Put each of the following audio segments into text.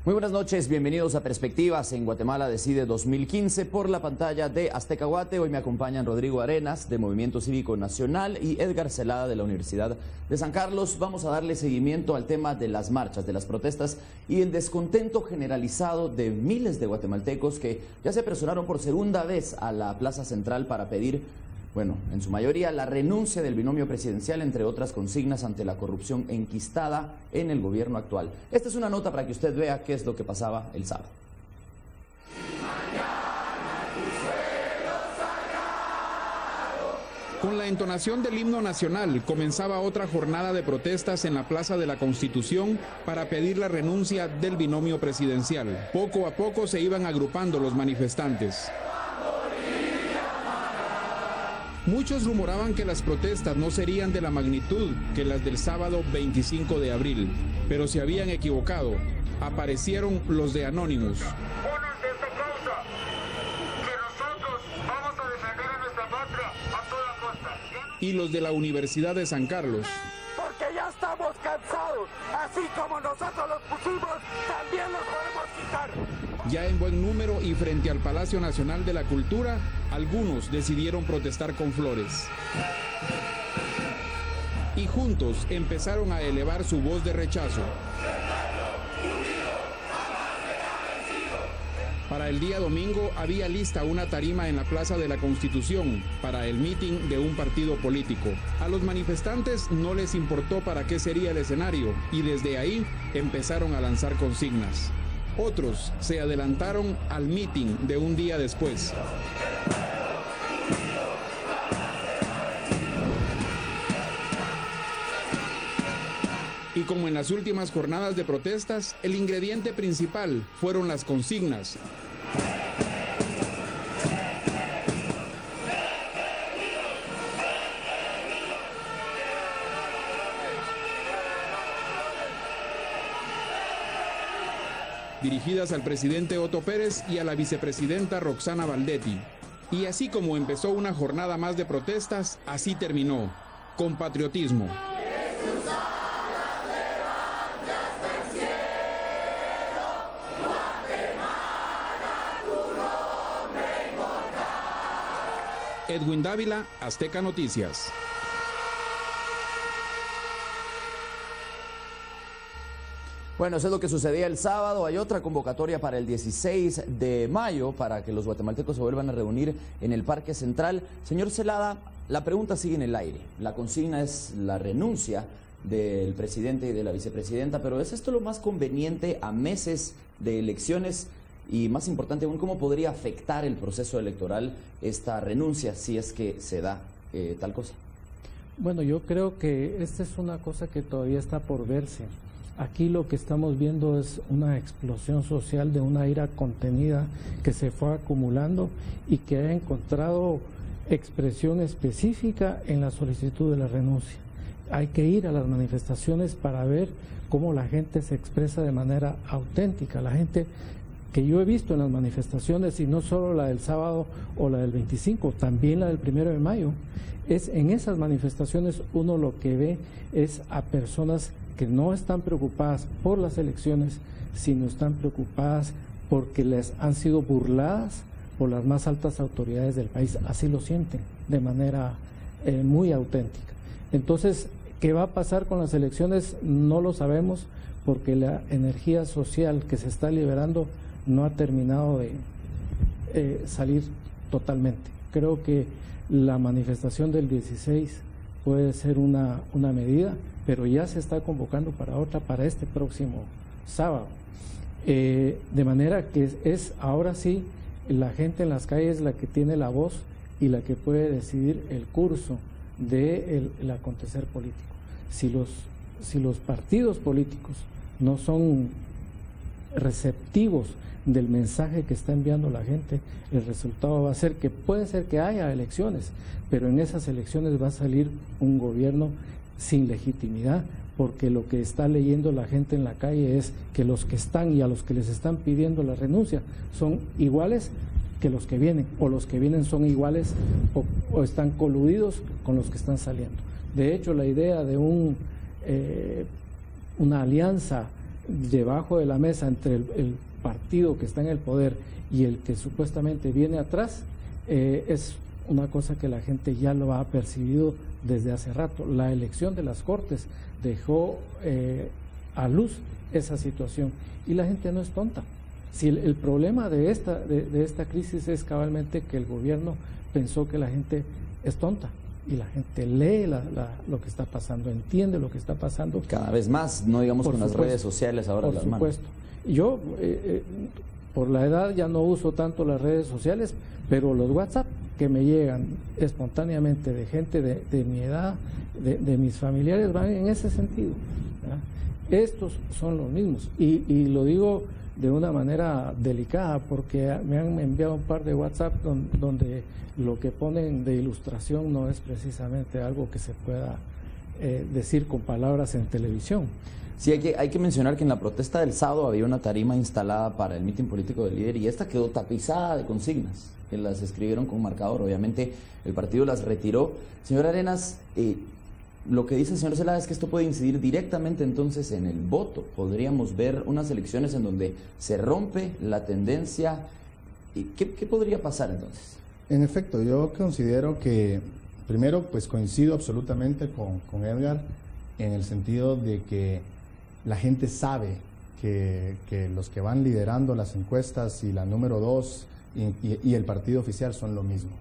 Muy buenas noches, bienvenidos a Perspectivas en Guatemala Decide 2015 por la pantalla de Azteca Guate. Hoy me acompañan Rodrigo Arenas de Movimiento Cívico Nacional y Edgar Celada de la Universidad de San Carlos. Vamos a darle seguimiento al tema de las marchas, de las protestas y el descontento generalizado de miles de guatemaltecos que ya se apresuraron por segunda vez a la Plaza Central para pedir, bueno, en su mayoría, la renuncia del binomio presidencial, entre otras consignas ante la corrupción enquistada en el gobierno actual. Esta es una nota para que usted vea qué es lo que pasaba el sábado. Con la entonación del himno nacional comenzaba otra jornada de protestas en la Plaza de la Constitución para pedir la renuncia del binomio presidencial. Poco a poco se iban agrupando los manifestantes. Muchos rumoraban que las protestas no serían de la magnitud que las del sábado 25 de abril, pero se habían equivocado. Aparecieron los de Anonymous. Únanse a esta causa, que nosotros vamos a defender a nuestra patria a toda costa. Y los de la Universidad de San Carlos. Porque ya estamos cansados, así como nosotros los pusimos, también los podemos quitar. Ya en buen número y frente al Palacio Nacional de la Cultura, algunos decidieron protestar con flores. Y juntos empezaron a elevar su voz de rechazo. Para el día domingo había lista una tarima en la Plaza de la Constitución para el mitin de un partido político. A los manifestantes no les importó para qué sería el escenario y desde ahí empezaron a lanzar consignas. Otros se adelantaron al mitin de un día después. Y como en las últimas jornadas de protestas, el ingrediente principal fueron las consignas. Dirigidas al presidente Otto Pérez y a la vicepresidenta Roxana Valdetti. Y así como empezó una jornada más de protestas, así terminó, con patriotismo. Edwin Dávila, Azteca Noticias. Bueno, eso es lo que sucedía el sábado. Hay otra convocatoria para el 16 de mayo para que los guatemaltecos se vuelvan a reunir en el Parque Central. Señor Celada, la pregunta sigue en el aire. La consigna es la renuncia del presidente y de la vicepresidenta, pero ¿es esto lo más conveniente a meses de elecciones? Y más importante aún, ¿cómo podría afectar el proceso electoral esta renuncia si es que se da tal cosa? Bueno, yo creo que esta es una cosa que todavía está por verse. Aquí lo que estamos viendo es una explosión social de una ira contenida que se fue acumulando y que ha encontrado expresión específica en la solicitud de la renuncia. Hay que ir a las manifestaciones para ver cómo la gente se expresa de manera auténtica. La gente que yo he visto en las manifestaciones, y no solo la del sábado o la del 25, también la del 1 de mayo, es en esas manifestaciones uno lo que ve es a personas que no están preocupadas por las elecciones, sino están preocupadas porque les han sido burladas por las más altas autoridades del país. Así lo sienten, de manera muy auténtica. Entonces, ¿qué va a pasar con las elecciones? No lo sabemos, porque la energía social que se está liberando no ha terminado de salir totalmente. Creo que la manifestación del 16 puede ser una medida, pero ya se está convocando para otra, para este próximo sábado. De manera que es ahora sí la gente en las calles la que tiene la voz y la que puede decidir el curso del acontecer político. Si los partidos políticos no son receptivos del mensaje que está enviando la gente, el resultado va a ser que puede ser que haya elecciones, pero en esas elecciones va a salir un gobierno sin legitimidad, porque lo que está leyendo la gente en la calle es que los que están y a los que les están pidiendo la renuncia son iguales que los que vienen, o los que vienen son iguales o están coludidos con los que están saliendo. De hecho, la idea de un una alianza debajo de la mesa entre el partido que está en el poder y el que supuestamente viene atrás, es una cosa que la gente ya lo ha percibido desde hace rato. La elección de las Cortes dejó a luz esa situación y la gente no es tonta. Si el problema de esta crisis es cabalmente que el gobierno pensó que la gente es tonta, y la gente lee lo que está pasando, entiende lo que está pasando. Cada vez más, no digamos con las redes sociales ahora en las manos. Por supuesto. Yo, por la edad, ya no uso tanto las redes sociales, pero los WhatsApp que me llegan espontáneamente de gente de mi edad, de mis familiares, van en ese sentido, ¿verdad? Estos son los mismos. Y lo digo de una manera delicada, porque me han enviado un par de WhatsApp donde lo que ponen de ilustración no es precisamente algo que se pueda decir con palabras en televisión. Sí, hay que mencionar que en la protesta del sábado había una tarima instalada para el mitin político del líder y esta quedó tapizada de consignas que las escribieron con marcador. Obviamente el partido las retiró. Señor Arenas, lo que dice el señor Zelada es que esto puede incidir directamente entonces en el voto. Podríamos ver unas elecciones en donde se rompe la tendencia. ¿Qué podría pasar entonces? En efecto, yo considero que, primero, pues coincido absolutamente con Edgar en el sentido de que la gente sabe que los que van liderando las encuestas y la número 2 y el partido oficial son lo mismo.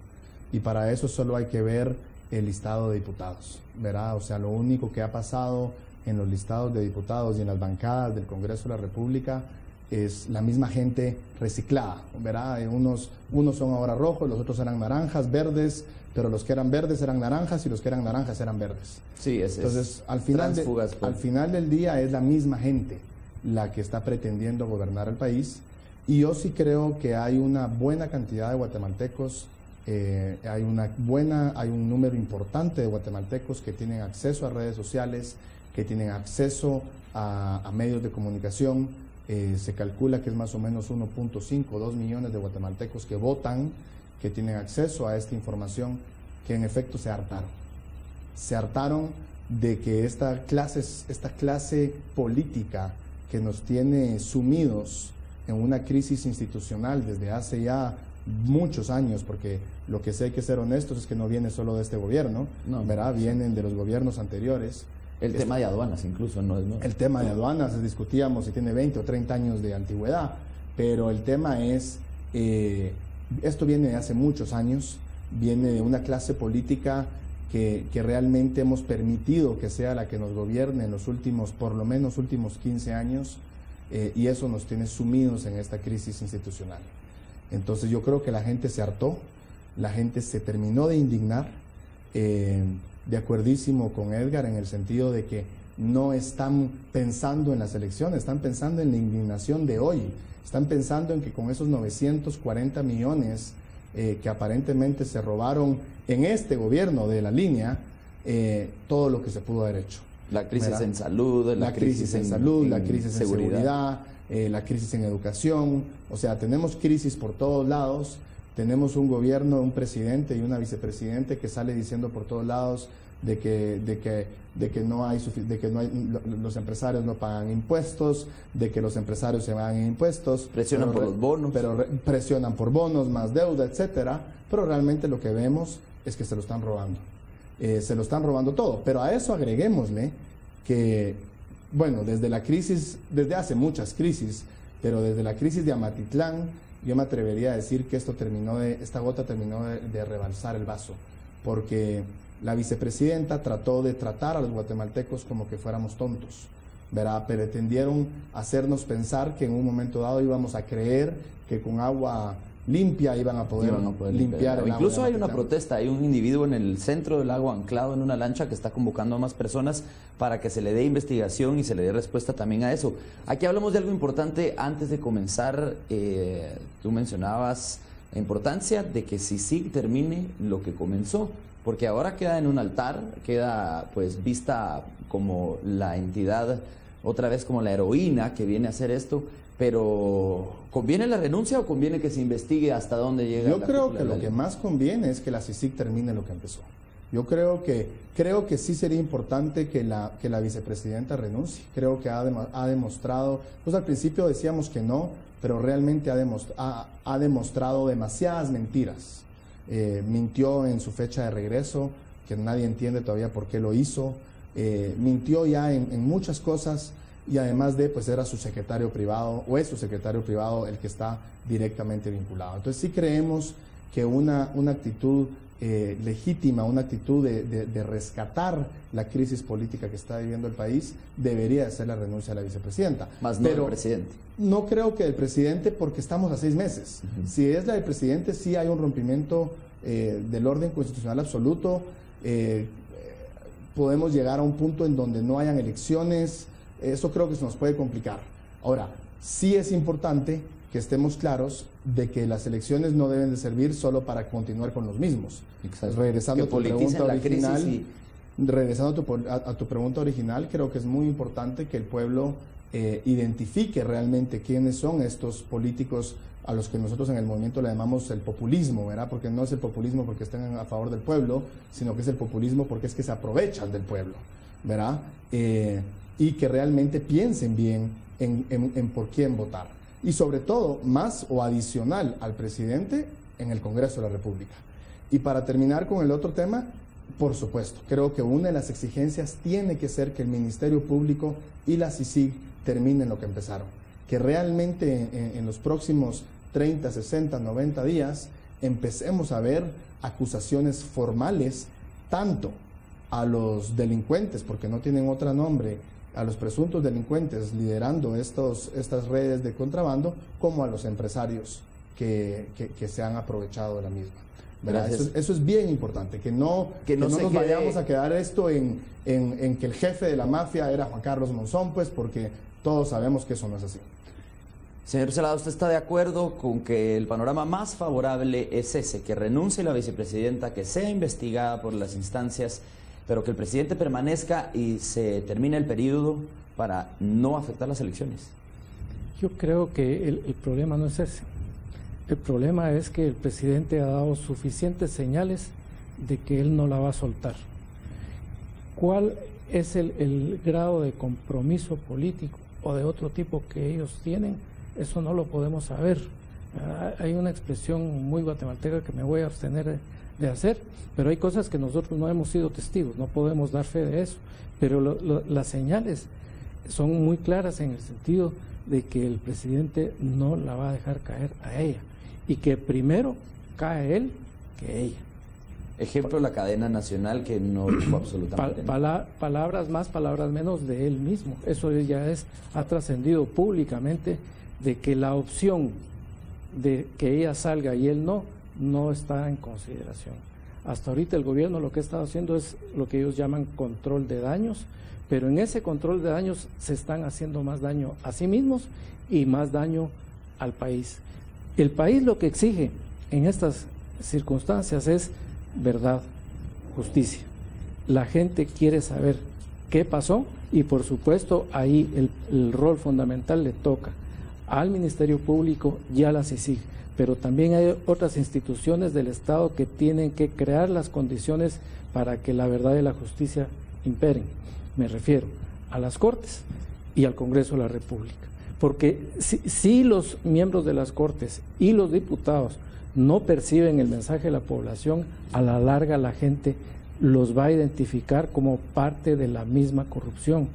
Y para eso solo hay que ver el listado de diputados, ¿verdad? O sea, lo único que ha pasado en los listados de diputados y en las bancadas del Congreso de la República es la misma gente reciclada, ¿verdad? Unos son ahora rojos, los otros eran naranjas, verdes, pero los que eran verdes eran naranjas y los que eran naranjas eran verdes. Sí, entonces al final del día es la misma gente la que está pretendiendo gobernar el país, y yo sí creo que hay una buena cantidad de guatemaltecos, hay un número importante de guatemaltecos que tienen acceso a redes sociales, que tienen acceso a medios de comunicación. Se calcula que es más o menos 1.5, 2 millones de guatemaltecos que votan, que tienen acceso a esta información, que en efecto se hartaron. Se hartaron de que esta clase política que nos tiene sumidos en una crisis institucional desde hace ya muchos años, porque lo que sí hay que ser honestos es que no viene solo de este gobierno, no, ¿verdad? Vienen de los gobiernos anteriores. El tema de aduanas incluso, ¿no? El tema de aduanas, discutíamos si tiene 20 o 30 años de antigüedad, pero el tema es, esto viene de hace muchos años, viene de una clase política que realmente hemos permitido que sea la que nos gobierne en los últimos, por lo menos últimos 15 años, y eso nos tiene sumidos en esta crisis institucional. Entonces yo creo que la gente se hartó, la gente se terminó de indignar, de acuerdísimo con Edgar en el sentido de que no están pensando en las elecciones, están pensando en la indignación de hoy, están pensando en que con esos 940 millones que aparentemente se robaron en este gobierno de la línea, todo lo que se pudo haber hecho. La crisis, ¿verdad?, en salud, la crisis en salud, la crisis en seguridad, la crisis en educación. O sea, tenemos crisis por todos lados. Tenemos un gobierno, un presidente y una vicepresidente que sale diciendo por todos lados de que los empresarios no pagan impuestos, de que los empresarios se van en impuestos. Presionan por los bonos. Presionan por bonos, más deuda, etcétera. Pero realmente lo que vemos es que se lo están robando. Se lo están robando todo. Pero a eso agreguémosle que, bueno, desde la crisis, desde hace muchas crisis, pero desde la crisis de Amatitlán, yo me atrevería a decir que esta gota terminó de rebalsar el vaso, porque la vicepresidenta trató de tratar a los guatemaltecos como que fuéramos tontos, ¿verdad? Pretendieron hacernos pensar que en un momento dado íbamos a creer que con agua limpia iban a poder limpiar el agua. Incluso hay una protesta, hay un individuo en el centro del lago anclado en una lancha que está convocando a más personas para que se le dé investigación y se le dé respuesta también a eso. Aquí hablamos de algo importante antes de comenzar. Tú mencionabas la importancia de que CICIG termine lo que comenzó, porque ahora queda en un altar, queda pues vista como la entidad, otra vez como la heroína que viene a hacer esto. Pero, ¿conviene la renuncia o conviene que se investigue hasta dónde llega? Yo creo que lo que más conviene es que la CICIG termine lo que empezó. Yo creo que sí sería importante que la vicepresidenta renuncie. Creo que ha demostrado, pues al principio decíamos que no, pero realmente ha demostrado demasiadas mentiras. Mintió en su fecha de regreso, que nadie entiende todavía por qué lo hizo. Mintió ya en muchas cosas, y además de, pues era su secretario privado, o es su secretario privado el que está directamente vinculado. Entonces sí creemos que una actitud legítima, una actitud de rescatar la crisis política que está viviendo el país, debería de ser la renuncia de la vicepresidenta. Más no del presidente. No creo que del presidente, porque estamos a 6 meses. Si es la del presidente, sí hay un rompimiento del orden constitucional absoluto. Podemos llegar a un punto en donde no hayan elecciones. Eso creo que se nos puede complicar. Ahora, sí es importante que estemos claros de que las elecciones no deben de servir solo para continuar con los mismos. Exacto. Regresando a tu pregunta original, a tu pregunta original, creo que es muy importante que el pueblo identifique realmente quiénes son estos políticos a los que nosotros en el movimiento le llamamos el populismo, ¿verdad? Porque no es el populismo porque estén a favor del pueblo, sino que es el populismo porque es que se aprovechan del pueblo, ¿verdad? Y que realmente piensen bien en por quién votar. Y sobre todo, más o adicional al presidente en el Congreso de la República. Y para terminar con el otro tema, por supuesto, creo que una de las exigencias tiene que ser que el Ministerio Público y la CICIG terminen lo que empezaron. Que realmente en los próximos 30, 60, 90 días empecemos a ver acusaciones formales tanto a los delincuentes, porque no tienen otro nombre, a los presuntos delincuentes liderando estas redes de contrabando, como a los empresarios que se han aprovechado de la misma. Eso es bien importante, que no nos vayamos a quedar esto en que el jefe de la mafia era Juan Carlos Monzón, pues, porque todos sabemos que eso no es así. Señor Celada, ¿usted está de acuerdo con que el panorama más favorable es ese, que renuncie la vicepresidenta, que sea investigada por las instancias, pero que el presidente permanezca y se termine el periodo para no afectar las elecciones? Yo creo que el problema no es ese. El problema es que el presidente ha dado suficientes señales de que él no la va a soltar. ¿Cuál es el grado de compromiso político o de otro tipo que ellos tienen? Eso no lo podemos saber. Hay una expresión muy guatemalteca que me voy a abstener de hacer, pero hay cosas que nosotros no hemos sido testigos, no podemos dar fe de eso, pero las señales son muy claras en el sentido de que el presidente no la va a dejar caer a ella, y que primero cae él que ella. Ejemplo, la cadena nacional, que no dijo absolutamente nada. Palabras más, palabras menos de él mismo. Eso ya ha trascendido públicamente, de que la opción de que ella salga y él no está en consideración. Hasta ahorita el gobierno lo que ha estado haciendo es lo que ellos llaman control de daños, pero en ese control de daños se están haciendo más daño a sí mismos y más daño al país. El país lo que exige en estas circunstancias es verdad, justicia. La gente quiere saber qué pasó, y por supuesto ahí el rol fundamental le toca al Ministerio Público y a la CICIG. Pero también hay otras instituciones del Estado que tienen que crear las condiciones para que la verdad y la justicia imperen. Me refiero a las Cortes y al Congreso de la República. Porque si los miembros de las Cortes y los diputados no perciben el mensaje de la población, a la larga la gente los va a identificar como parte de la misma corrupción.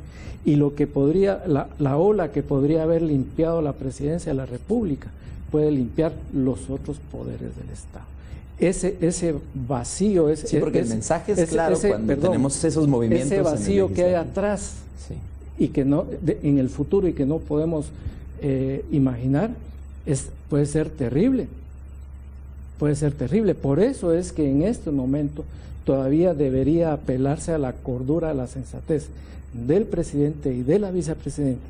Y lo que podría, la ola que podría haber limpiado la presidencia de la República, puede limpiar los otros poderes del Estado. Ese vacío... Sí, porque el mensaje es claro cuando tenemos esos movimientos. Ese vacío que hay atrás, sí, y que no en el futuro y que no podemos imaginar, puede ser terrible. Puede ser terrible. Por eso es que en este momento todavía debería apelarse a la cordura, a la sensatez del presidente y de la vicepresidenta,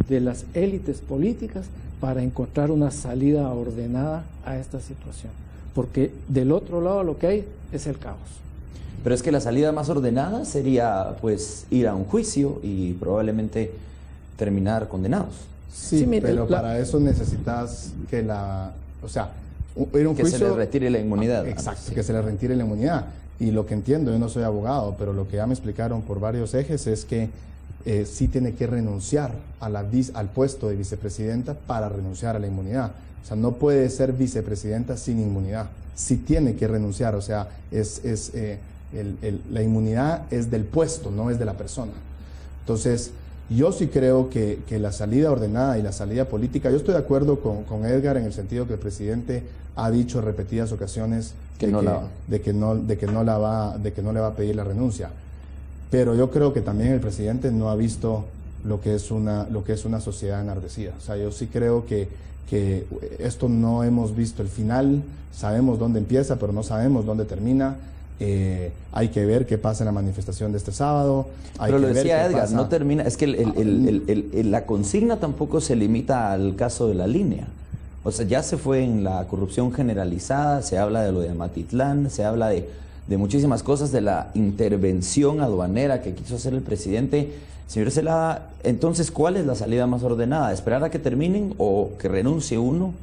de las élites políticas, para encontrar una salida ordenada a esta situación, porque del otro lado lo que hay es el caos. Pero es que la salida más ordenada sería pues ir a un juicio y probablemente terminar condenados. Sí, pero para eso necesitas que ir a un juicio, se le retire la inmunidad. Exacto, sí, que se le retire la inmunidad. y lo que entiendo, yo no soy abogado, pero lo que ya me explicaron por varios ejes es que sí tiene que renunciar al puesto de vicepresidenta para renunciar a la inmunidad. O sea, no puede ser vicepresidenta sin inmunidad. Sí tiene que renunciar, o sea, la inmunidad es del puesto, no es de la persona. Entonces, yo sí creo que la salida ordenada y la salida política, yo estoy de acuerdo con Edgar en el sentido que el presidente ha dicho en repetidas ocasiones de que no le va a pedir la renuncia. Pero yo creo que también el presidente no ha visto lo que es una sociedad enardecida. O sea, yo sí creo que esto no hemos visto el final, sabemos dónde empieza, pero no sabemos dónde termina. Hay que ver qué pasa en la manifestación de este sábado. Pero lo decía Edgar, no termina, es que la consigna tampoco se limita al caso de la línea. O sea, ya se fue en la corrupción generalizada, se habla de lo de Amatitlán, se habla de muchísimas cosas, de la intervención aduanera que quiso hacer el presidente. Señor Zelada, entonces, ¿cuál es la salida más ordenada? ¿Esperar a que terminen o que renuncie uno?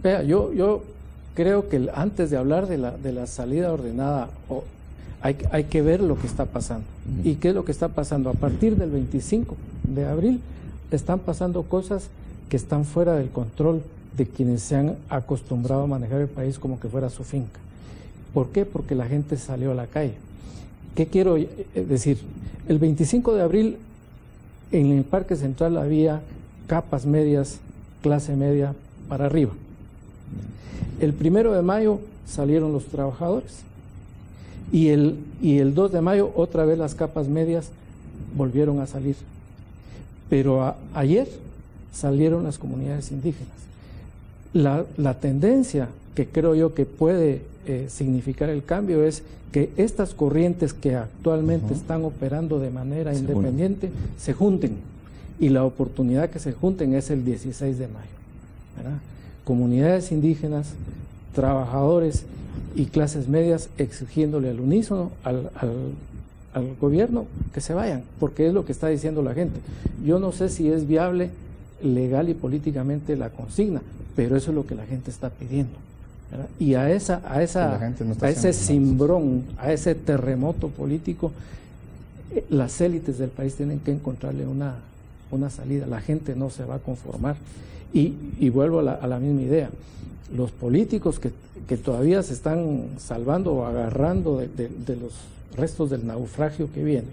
Vea, yo creo que antes de hablar de la salida ordenada, hay que ver lo que está pasando. ¿Y qué es lo que está pasando? A partir del 25 de abril están pasando cosas que están fuera del control de quienes se han acostumbrado a manejar el país como que fuera su finca. ¿Por qué? Porque la gente salió a la calle. ¿Qué quiero decir? El 25 de abril en el Parque Central había capas medias, clase media para arriba. El 1 de mayo salieron los trabajadores y el 2 de mayo otra vez las capas medias volvieron a salir. Pero ayer salieron las comunidades indígenas. La tendencia que creo yo que puede significar el cambio es que estas corrientes que actualmente están operando de manera independiente se junten, y la oportunidad que se junten es el 16 de mayo, ¿verdad? Comunidades indígenas, trabajadores y clases medias exigiéndole al unísono al gobierno que se vayan, porque es lo que está diciendo la gente. Yo no sé si es viable legal y políticamente la consigna, pero eso es lo que la gente está pidiendo, ¿verdad? Y a ese cimbrón, a ese terremoto político, las élites del país tienen que encontrarle una salida. La gente no se va a conformar. Y vuelvo a la misma idea. Los políticos que todavía se están salvando o agarrando de los restos del naufragio que viene,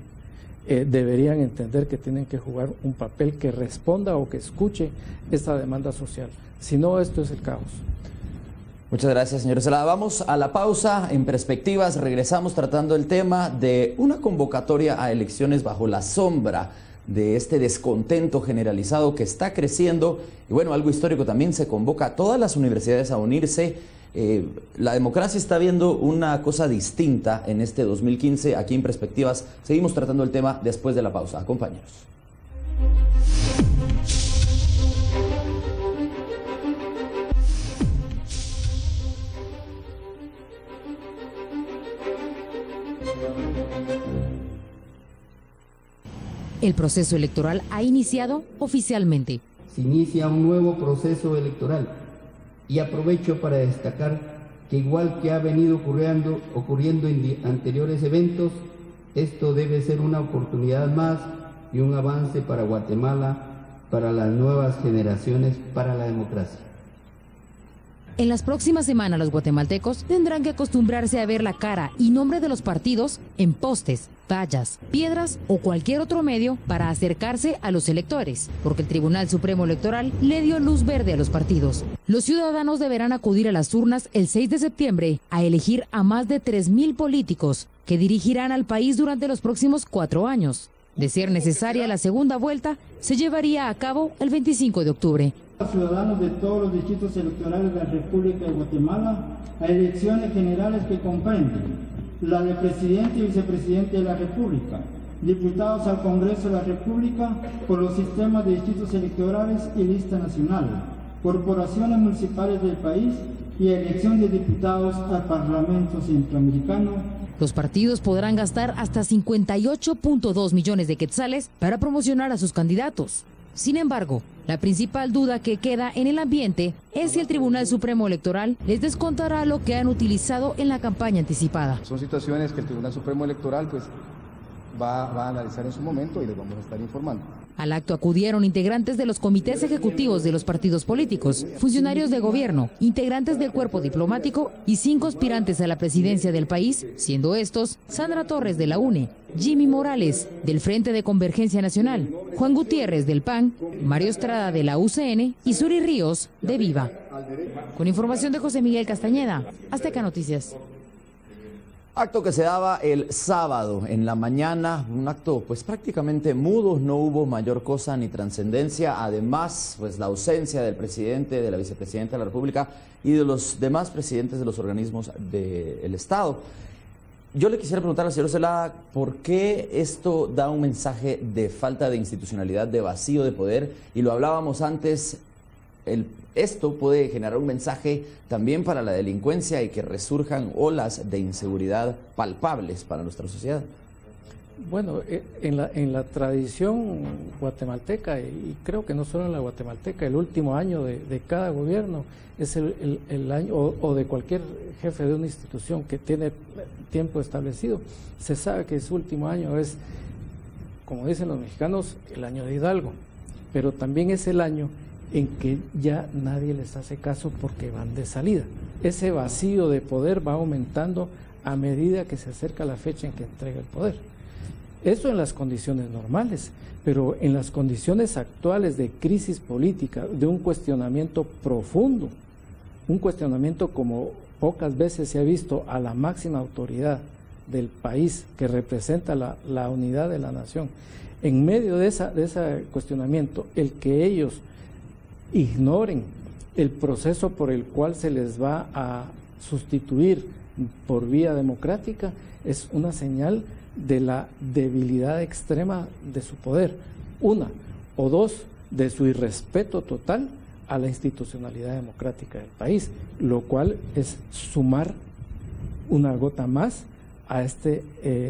deberían entender que tienen que jugar un papel que responda o que escuche esta demanda social. Si no, esto es el caos. Muchas gracias, señor Zelada. Vamos a la pausa. En Perspectivas regresamos tratando el tema de una convocatoria a elecciones bajo la sombra de este descontento generalizado que está creciendo. Y bueno, algo histórico también, se convoca a todas las universidades a unirse. La democracia está viendo una cosa distinta en este 2015. Aquí en Perspectivas seguimos tratando el tema después de la pausa. Acompáñenos. El proceso electoral ha iniciado oficialmente. Se inicia un nuevo proceso electoral y aprovecho para destacar que igual que ha venido ocurriendo en anteriores eventos, esto debe ser una oportunidad más y un avance para Guatemala, para las nuevas generaciones, para la democracia. En las próximas semanas los guatemaltecos tendrán que acostumbrarse a ver la cara y nombre de los partidos en postes, vallas, piedras o cualquier otro medio para acercarse a los electores, porque el Tribunal Supremo Electoral le dio luz verde a los partidos. Los ciudadanos deberán acudir a las urnas el 6 de septiembre a elegir a más de 3.000 políticos que dirigirán al país durante los próximos 4 años. De ser necesaria la segunda vuelta, se llevaría a cabo el 25 de octubre. Ciudadanos de todos los distritos electorales de la República de Guatemala a elecciones generales que comprenden la de presidente y vicepresidente de la República, diputados al Congreso de la República por los sistemas de distritos electorales y lista nacional, corporaciones municipales del país y elección de diputados al Parlamento Centroamericano. Los partidos podrán gastar hasta 58.2 millones de quetzales para promocionar a sus candidatos. Sin embargo, la principal duda que queda en el ambiente es si el Tribunal Supremo Electoral les descontará lo que han utilizado en la campaña anticipada. Son situaciones que el Tribunal Supremo Electoral pues va a analizar en su momento y les vamos a estar informando. Al acto acudieron integrantes de los comités ejecutivos de los partidos políticos, funcionarios de gobierno, integrantes del cuerpo diplomático y 5 aspirantes a la presidencia del país, siendo estos Sandra Torres de la UNE, Jimmy Morales del Frente de Convergencia Nacional, Juan Gutiérrez del PAN, Mario Estrada de la UCN y Suri Ríos de Viva. Con información de José Miguel Castañeda, Azteca Noticias. Acto que se daba el sábado en la mañana, un acto pues prácticamente mudo, no hubo mayor cosa ni trascendencia, además pues la ausencia del presidente, de la vicepresidenta de la República y de los demás presidentes de los organismos del Estado. Yo le quisiera preguntar al señor Zelada, ¿por qué esto da un mensaje de falta de institucionalidad, de vacío de poder? Y lo hablábamos antes, esto puede generar un mensaje también para la delincuencia y que resurjan olas de inseguridad palpables para nuestra sociedad. Bueno, en la tradición guatemalteca, y creo que no solo en la guatemalteca, el último año de cada gobierno es el año, o de cualquier jefe de una institución que tiene tiempo establecido, se sabe que su último año es, como dicen los mexicanos, el año de Hidalgo, pero también es el año en que ya nadie les hace caso porque van de salida. Ese vacío de poder va aumentando a medida que se acerca la fecha en que entrega el poder. Eso en las condiciones normales, pero en las condiciones actuales de crisis política, de un cuestionamiento profundo, un cuestionamiento como pocas veces se ha visto a la máxima autoridad del país que representa la unidad de la nación, en medio de ese cuestionamiento, el que ellos ignoren el proceso por el cual se les va a sustituir por vía democrática es una señal de la debilidad extrema de su poder, una, o dos, de su irrespeto total a la institucionalidad democrática del país, lo cual es sumar una gota más a este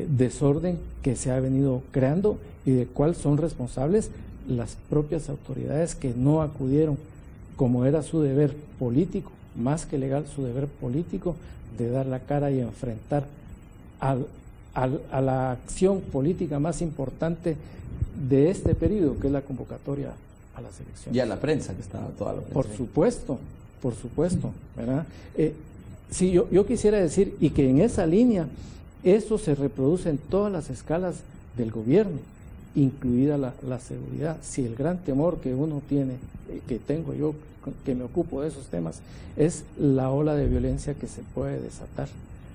desorden que se ha venido creando y de cuál son responsables las propias autoridades que no acudieron, como era su deber político, más que legal, su deber político, de dar la cara y enfrentar a la acción política más importante de este periodo, que es la convocatoria a las elecciones. Y a la prensa, que estaba toda la prensa. Por supuesto, ¿verdad? Sí, yo quisiera decir, y que en esa línea, eso se reproduce en todas las escalas del gobierno, incluida la seguridad. Si el gran temor que uno tiene, que tengo yo, que me ocupo de esos temas, es la ola de violencia que se puede desatar,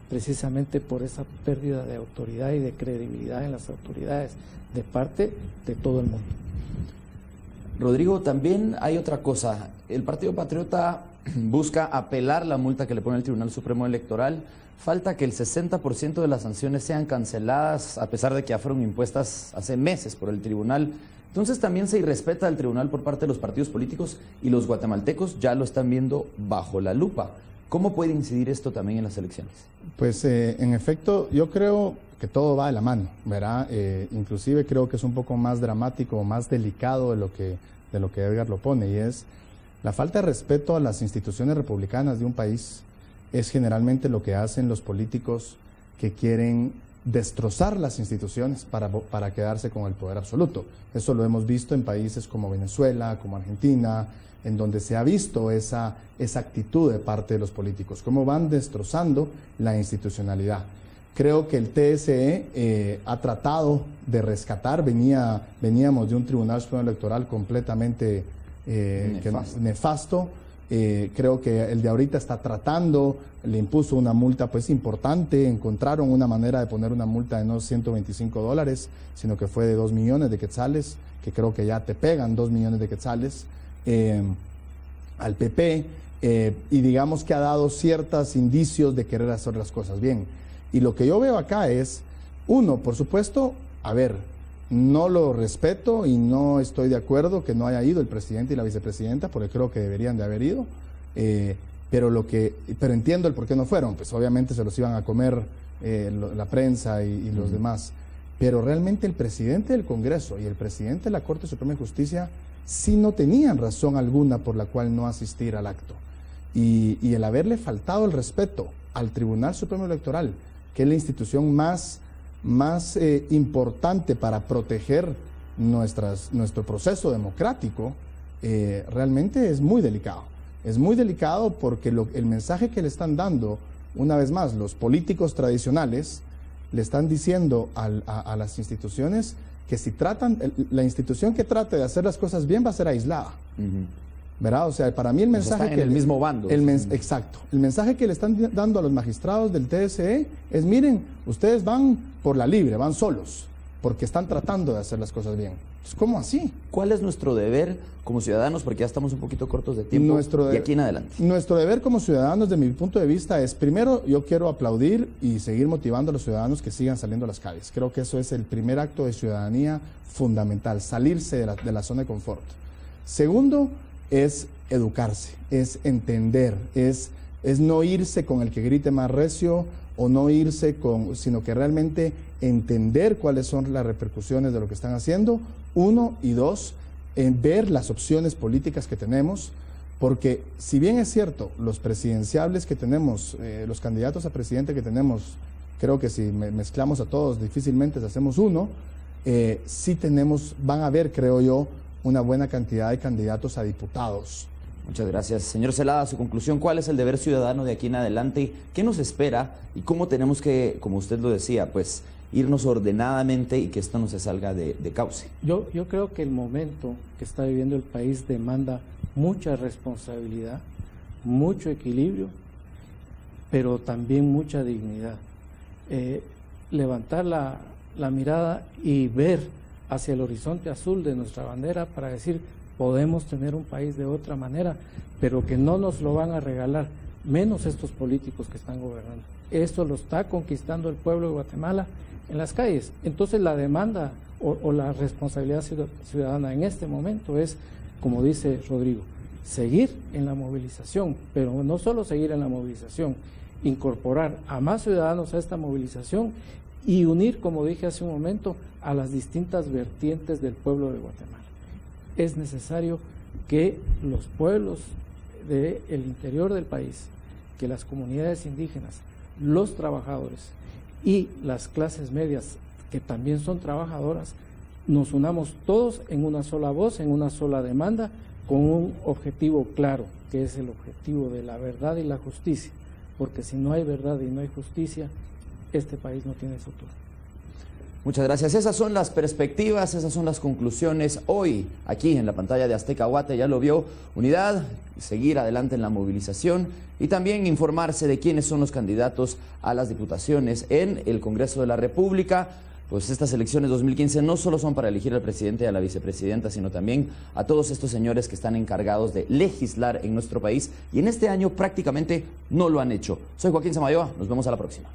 precisamente por esa pérdida de autoridad y de credibilidad en las autoridades de parte de todo el mundo. Rodrigo, también hay otra cosa. El Partido Patriota busca apelar la multa que le pone el Tribunal Supremo Electoral. Falta que el 60% de las sanciones sean canceladas, a pesar de que ya fueron impuestas hace meses por el tribunal. Entonces también se irrespeta al tribunal por parte de los partidos políticos y los guatemaltecos ya lo están viendo bajo la lupa. ¿Cómo puede incidir esto también en las elecciones? Pues en efecto, yo creo que todo va de la mano, ¿verdad? Inclusive creo que es un poco más dramático, más delicado de lo que Edgar lo pone, y es la falta de respeto a las instituciones republicanas de un país. Es generalmente lo que hacen los políticos que quieren destrozar las instituciones para quedarse con el poder absoluto. Eso lo hemos visto en países como Venezuela, como Argentina, en donde se ha visto esa actitud de parte de los políticos, cómo van destrozando la institucionalidad. Creo que el TSE ha tratado de rescatar, veníamos de un Tribunal Supremo Electoral completamente nefasto. Creo que el de ahorita está tratando, le impuso una multa pues importante, encontraron una manera de poner una multa de no $125, sino que fue de 2 millones de quetzales, que creo que ya te pegan 2 millones de quetzales al PP, y digamos que ha dado ciertos indicios de querer hacer las cosas bien. Y lo que yo veo acá es, uno, por supuesto, a ver, no lo respeto y no estoy de acuerdo que no haya ido el presidente y la vicepresidenta, porque creo que deberían de haber ido, pero entiendo el por qué no fueron, pues obviamente se los iban a comer la prensa y los demás, pero realmente el presidente del Congreso y el presidente de la Corte Suprema de Justicia sí no tenían razón alguna por la cual no asistir al acto. Y el haberle faltado el respeto al Tribunal Supremo Electoral, que es la institución más importante para proteger nuestro proceso democrático, realmente es muy delicado. Es muy delicado porque el mensaje que le están dando, una vez más, los políticos tradicionales, le están diciendo a las instituciones que si la institución que trate de hacer las cosas bien va a ser aislada. ¿Verdad? O sea, para mí el mensaje está en el mismo bando. Exacto. El mensaje que le están dando a los magistrados del TSE es, miren, ustedes van por la libre, van solos, porque están tratando de hacer las cosas bien. Entonces, ¿cómo así? ¿Cuál es nuestro deber como ciudadanos? Porque ya estamos un poquito cortos de tiempo de aquí en adelante. Nuestro deber como ciudadanos, desde mi punto de vista, es, primero, yo quiero aplaudir y seguir motivando a los ciudadanos que sigan saliendo a las calles. Creo que eso es el primer acto de ciudadanía fundamental, salirse de la zona de confort. Segundo, es educarse, es entender, es no irse con el que grite más recio o no irse sino que realmente entender cuáles son las repercusiones de lo que están haciendo, uno, y dos, ver las opciones políticas que tenemos, porque si bien es cierto, los presidenciables que tenemos, los candidatos a presidente que tenemos, creo que si mezclamos a todos difícilmente hacemos uno, sí van a haber, creo yo, una buena cantidad de candidatos a diputados. Muchas gracias. Señor Zelada, su conclusión, ¿cuál es el deber ciudadano de aquí en adelante? ¿Qué nos espera? ¿Y cómo tenemos que, como usted lo decía, pues irnos ordenadamente y que esto no se salga de cauce? Yo creo que el momento que está viviendo el país demanda mucha responsabilidad, mucho equilibrio, pero también mucha dignidad. Levantar la mirada y ver hacia el horizonte azul de nuestra bandera para decir, podemos tener un país de otra manera, pero que no nos lo van a regalar, menos estos políticos que están gobernando. Esto lo está conquistando el pueblo de Guatemala en las calles. Entonces la demanda o la responsabilidad ciudadana en este momento es, como dice Rodrigo, seguir en la movilización, pero no solo seguir en la movilización, incorporar a más ciudadanos a esta movilización y unir, como dije hace un momento, a las distintas vertientes del pueblo de Guatemala. Es necesario que los pueblos del interior del país, que las comunidades indígenas, los trabajadores y las clases medias, que también son trabajadoras, nos unamos todos en una sola voz, en una sola demanda, con un objetivo claro, que es el objetivo de la verdad y la justicia, porque si no hay verdad y no hay justicia, este país no tiene futuro. Muchas gracias. Esas son las perspectivas, esas son las conclusiones hoy aquí en la pantalla de Azteca Guate. Ya lo vio, unidad, seguir adelante en la movilización y también informarse de quiénes son los candidatos a las diputaciones en el Congreso de la República. Pues estas elecciones 2015 no solo son para elegir al presidente y a la vicepresidenta, sino también a todos estos señores que están encargados de legislar en nuestro país y en este año prácticamente no lo han hecho. Soy Joaquín Samayoa, nos vemos a la próxima.